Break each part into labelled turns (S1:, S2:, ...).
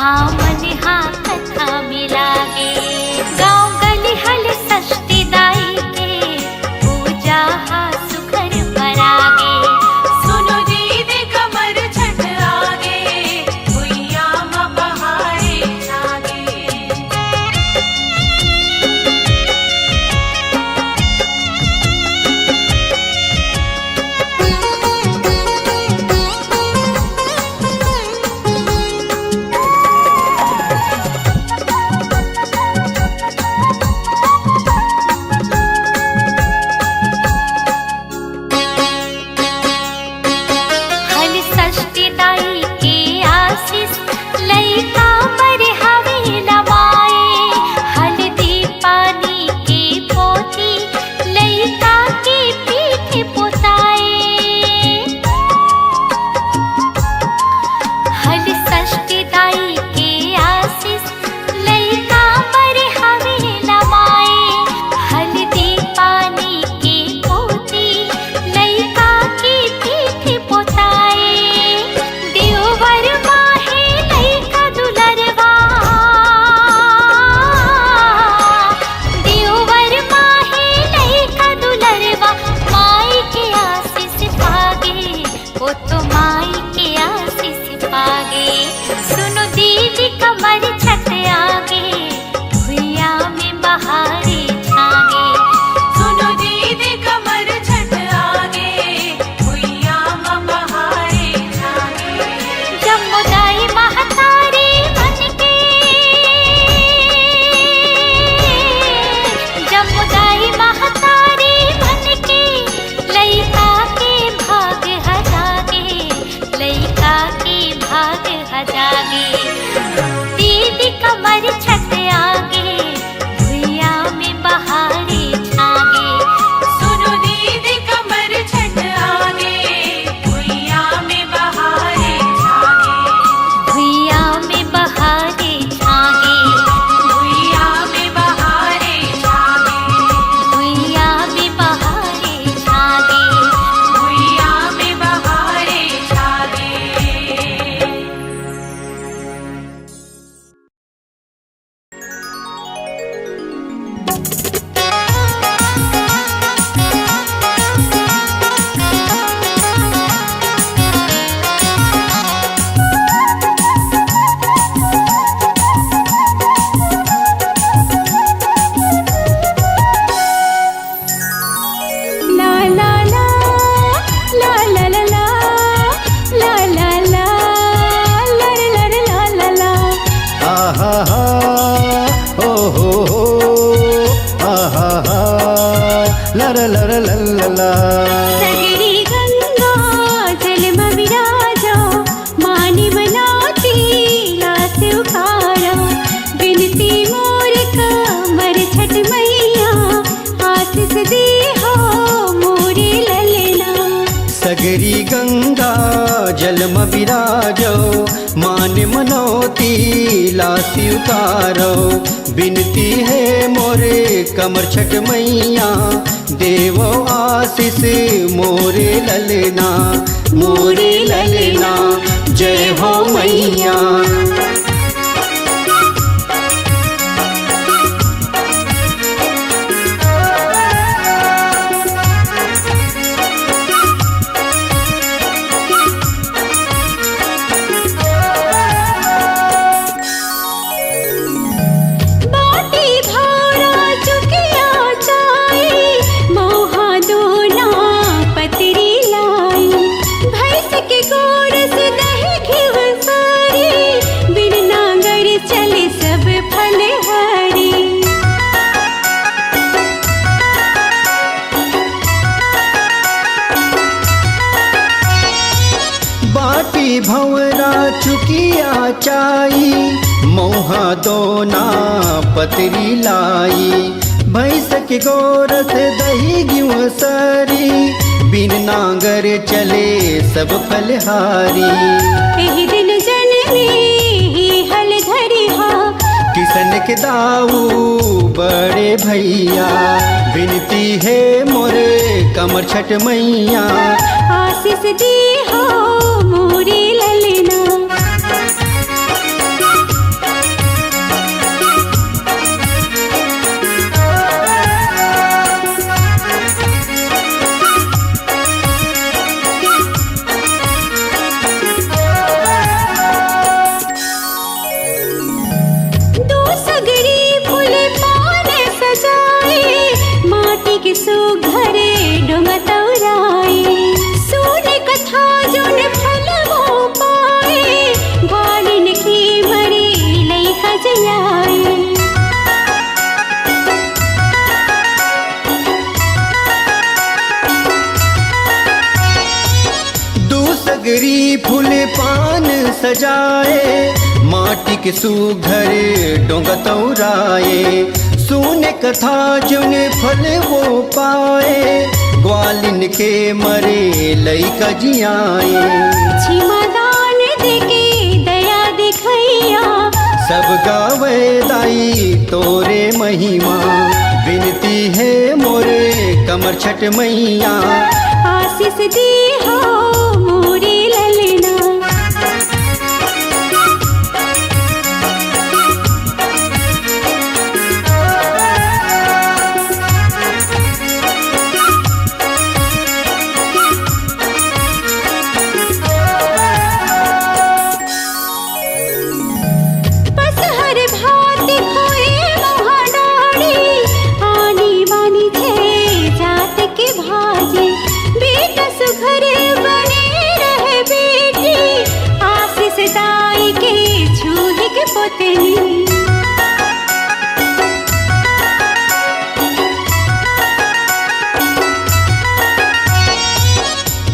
S1: हाँ मन हाँ कथा मिलागे गाँव गली हल सस्ती दाई के पूजा हाँ सुखर मरागे
S2: सुनो दीदी कमर छठ आगे भुइया माँ बहारे छागे
S1: हल सस्ती दाई के आशीष लइका मर हवे नवाए हल्दी पानी के पोती लइका के पीठ पोताए हल सस्ती दाई के आशीष लइका मर हवे नवाए हल्दी पानी के पोती लइका के पीठ पोताए देवर माहे लइका दुलरवा देवर माहे लइका दुलरवा माई के आशीष पागे वो तो माई के आशीष पागे सुनो दीदी कमर छठ आगे भुइया में बहारे छागे
S2: सुनो दीदी कमर छठ आगे भुइया माँ बहारे छागे
S1: जमुदाई महतारी बनके जमुदाई महतारी बनके लइका के भाग हजागे लइका के भाग हजागे दीदी कमर छठ आगे भुइया में बहारे छागे
S2: सुनो दीदी कमर छठ आगे भुइया में बहारे छागे
S1: भुइया में बहारे छागे
S2: भुइया में बहारे छागे
S1: भुइया में बहारे छागे
S2: भुइया में बहारे छागे
S3: La la la la la la la la la la la la la la
S4: आहा हा हो आहा हा लर लर लल्ला
S3: सगरी गंगा जल में विराजा मानी बनाती लास उखारा बिनती मोर कमर छठ मैया आशीष दी हो मोरे ललना
S4: सगरी गंगा जल में विराजो मान मनोती लासी उतारो बिनती है मोरे कमर छठ मैया देवो आशीष मोरे ललना जय हो मैया
S3: बाटी भारा चुकिया चाई मोहा दोना पतरी लाई भैंस के गोड़ से दही घिव सारी बिन नांगर चले सब फल हरी
S4: बाटी भंवरा चुकिया चाई मोहा दोना पतरी लाई भैंस के गोरस दही गिव सारी बिन नांगर चले सब फलहारी
S3: एही दिन जननी ही हल धरी हा
S4: किसन के दाऊ बड़े भैया बिनती है मोरे कमर छठ मैया
S3: आशीष दी हो मोरे ललना के सुघरे डोंगतौराए सोने कथा जोन फल वो पाए ग्वालिन की मरी लई खजलाए
S4: दूसगरी फूल पान सजाए माटी के सुघर डोंगतौराए सोने कथा जुन फल वो पाए ग्वालिन के मरे लई कजियाए
S3: छिमादान देके दया दिखैया
S4: सब गावे दाई तोरे महिमा विनती है मोरे कमर छठ मैया
S3: आशीष दी हो मोरी ललना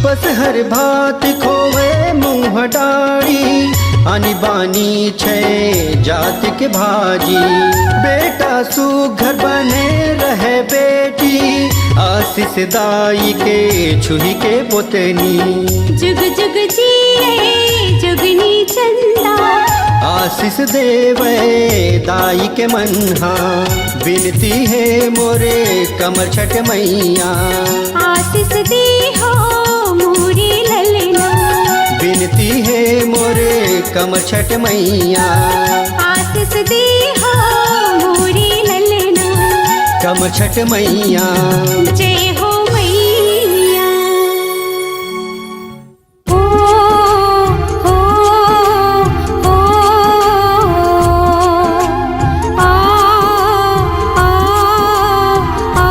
S4: बस हर भात खोवे मुँह डाड़ी आनी बानी छे जात के भाजी बेटा सुघर बने रहे बेटी आशीष दाई के छुही के पोतनी
S3: जुग जुग जिए जुगनी चंदा
S4: आशीष देवे दाई के मनहा विनती है मोरे कमर छठ मैया
S3: आशीष दी हो मोरी ललना
S4: विनती है मोरे कमर छठ मैया
S3: आशीष दी हो मोरी ललना
S4: कमर छठ मैया
S3: जय हो मैया ओ ओ ओ आ आ आ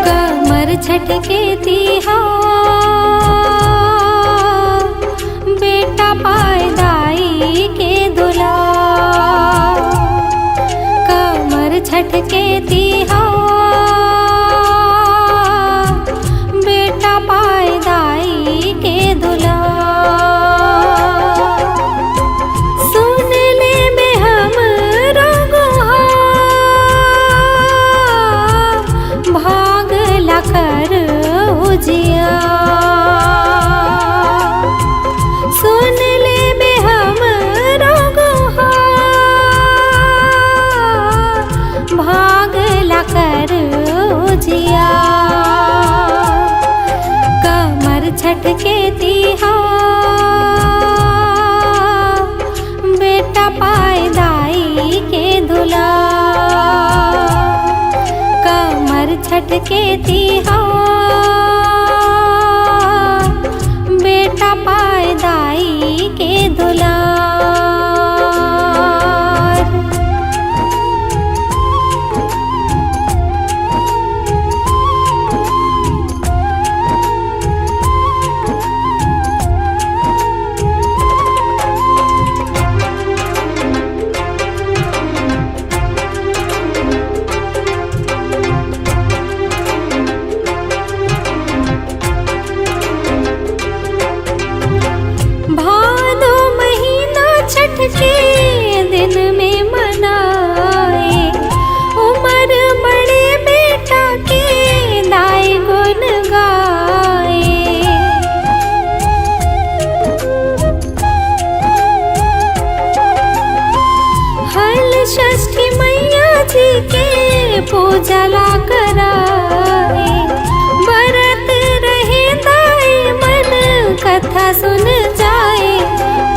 S3: कमर छटके तिहा बेटा पायदाई के दुला कमर छटके तिहा बेटा पायदाई के दुला सुन ले में हम रोगोहा भाग लकर उजिया सुन ले में हम रोगोहा भाग लकर उजिया कमर छटके तिहा बेटा पायदाई के दुला कमर छटके तिहा बेटा पायदाई के दुला भादो महीना छठ के दिन में मनाए उमर बड़े बेटा के दाई गुन गाए हल षष्ठी मैया जी के पूजा ला कराए बरत रहे दाई मन कथा सुन जाए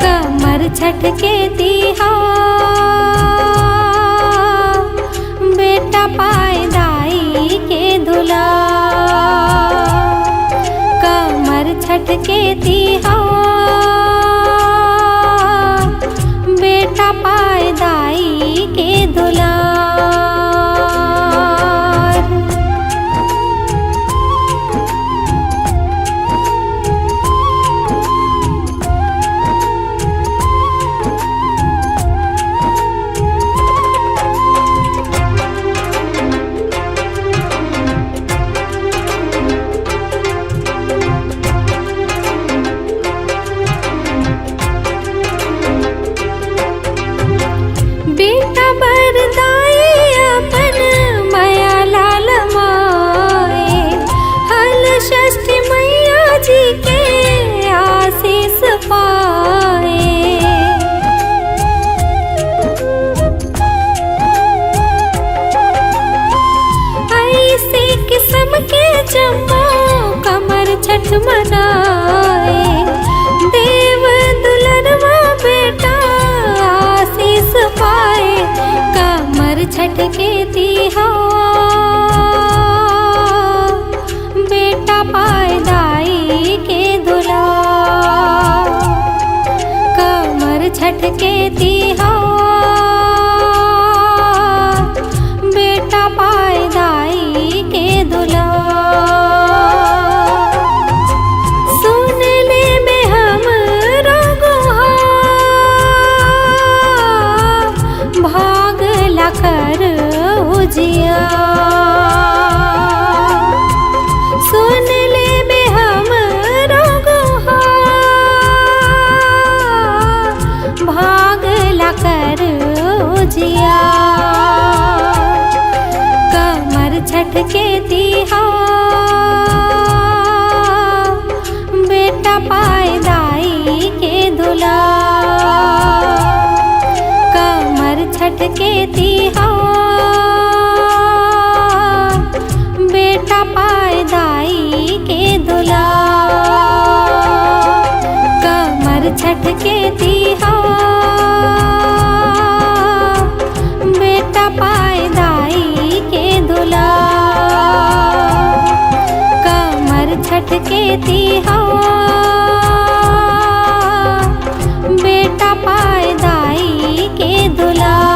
S3: कमर छटके तिहा बेटा पायदाई के दुला दुलार। बेटा बरदाई अपन माया लाल माए, हल षष्ठी मैया जी के आशीष पाए। ऐसे किस्म के जम्मो कमर छठ मनाए, देव दुल्हनवा बेटा आशीष पाए। कमर छठ के तिहार बेटा पाए दाई के दुलार। कमर छठ के तिहार बेटा पाए दाई के दुलार। सुन ले में हम भाग लाकर उजिया। सुन ले में हम भाग लाकर उजिया। कमर छठ के तिहार बेटा पाए दाई के दुलार। कमर छठ के तिहार बेटा पाए दाई के दुलार। कमर छठ के तिहार बेटा पाए दाई के दुलार। कमर छठ के तिहार बेटा पाए दाई के दुलार।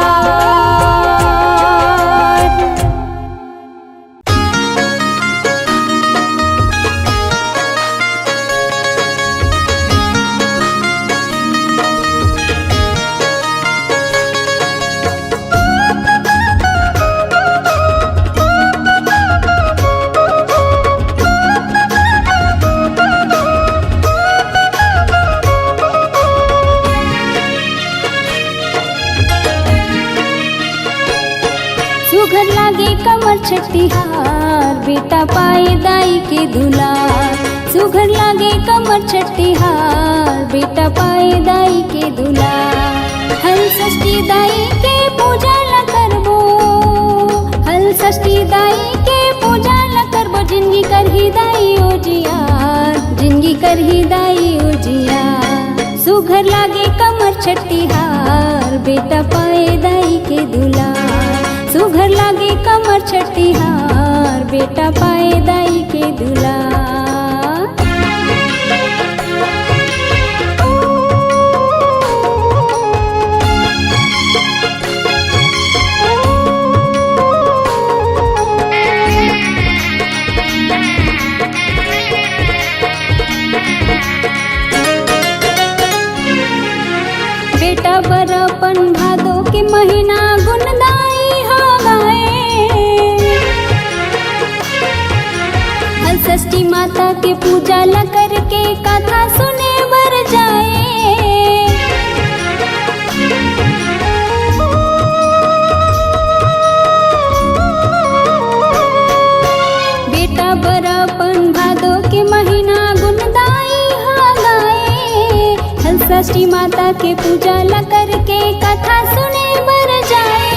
S3: सुघर लागे कमर छठिहार बेटा पाए दाई के दुलार। सुघर लागे कमर छठिहार बेटा पाए दाई के दुलार। हल षष्ठी दाई के पूजा ल करबो, हल षष्ठी दाई के पूजा ल करबो। जिंदगी करही दाई उजियार, जिंदगी करही दाई उजियार। सुघर लागे कमर छठिहार बेटा पाए दाई के दुलार। सुघर लागे कमर छठिहार बेटा पाए दाई के दुलार। बेटा बरपन भादो के महीना गुनदाई हो गए। हल षष्ठी माता के पूजा ला करके कथा सुने बर जाए। बेटा बरपन भादो के महीना गुनदाई हो गए। हल षष्ठी माता के पूजा ला करके कथा सुने बर जाए।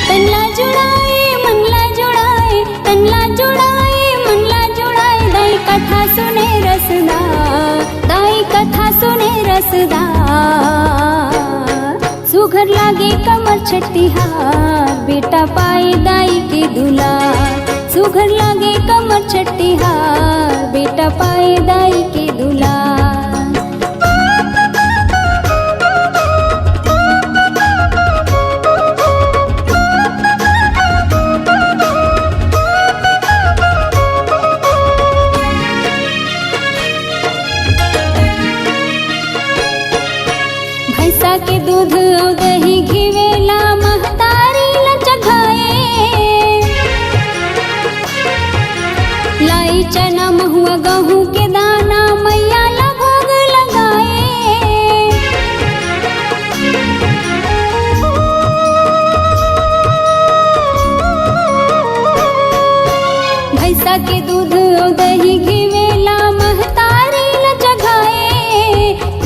S3: तनला जुड़ाए मनला जुड़ाए, तनला जुड़ाए मनला जुड़ाए। दाई कथा सुने रसदा, दाई कथा सुने रसदा। सुघर लागे कमर छठिहार बेटा पाए दाई के दुलार। सुघर लागे कमर छठिहार बेटा पाए दाई के दुलार। के दूध और दही घिवेला महतारी ल जगाए,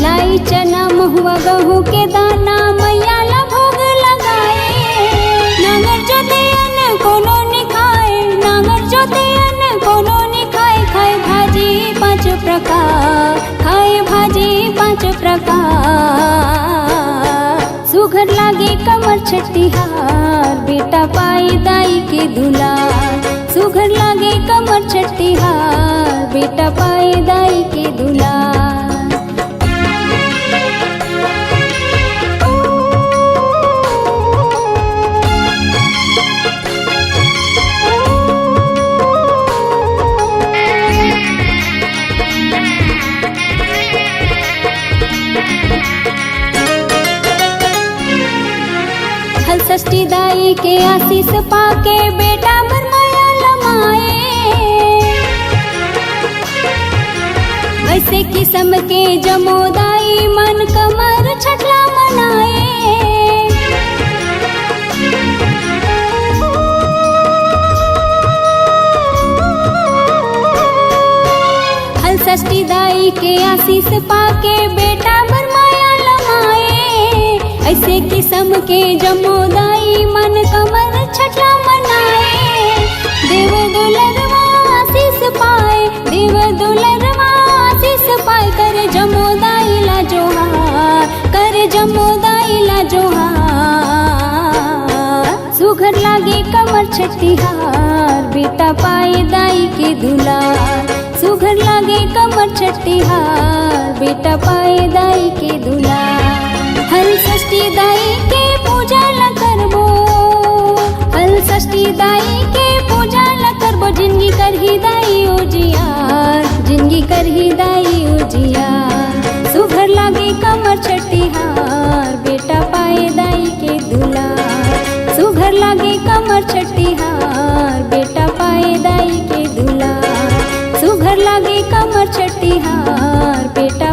S3: लाई चना महुआ गहूँ के दाना मैया ला भोग लगाए। नांगर जोतियन कोनो नि खाए, नांगर जोतियन कोनो नि खाए, खाए भाजी 5 प्रकार, खाए भाजी 5 प्रकार। सुघर लागे कमर छठिहार, बेटा पाए दाई के दुलार। सुघर लागे कमर छठिहार, बेटा पाए दाई के दुलार। षष्ठी दाई के आशीष पाके बेटा भर माया लमाए। ऐसे किस्म के जमोदाई मन कमर छठला मनाए। हल षष्ठी दाई के आशीष पाके बेटा भर माया लमाए। ऐसे किस्म के जमोदाई मन कमर छठला मनाए। देव दुलरवा आशीष पाए, देव दुलरवा आशीष पाए, करे जमोदाई ला जोहार, करे जमोदाई ला जोहार। सुघर लागे कमर छठिहार, बेटा पाए दाई के दुलार। सुघर लागे कमर छठिहार, बेटा पाए दाई के दुलार। हल षष्ठी दाई के पूजा ला करबो, हल षष्ठी दाई के पूजा ला करबो। जिंदगी करही दाई उजियार, जिंदगी करही दाई उजियार। सुघर लागे कमर छठिहार, बेटा पाए दाई के दुलार। सुघर लागे कमर छठिहार, बेटा पाए दाई के दुलार। सुघर लागे कमर छठिहार, बेटा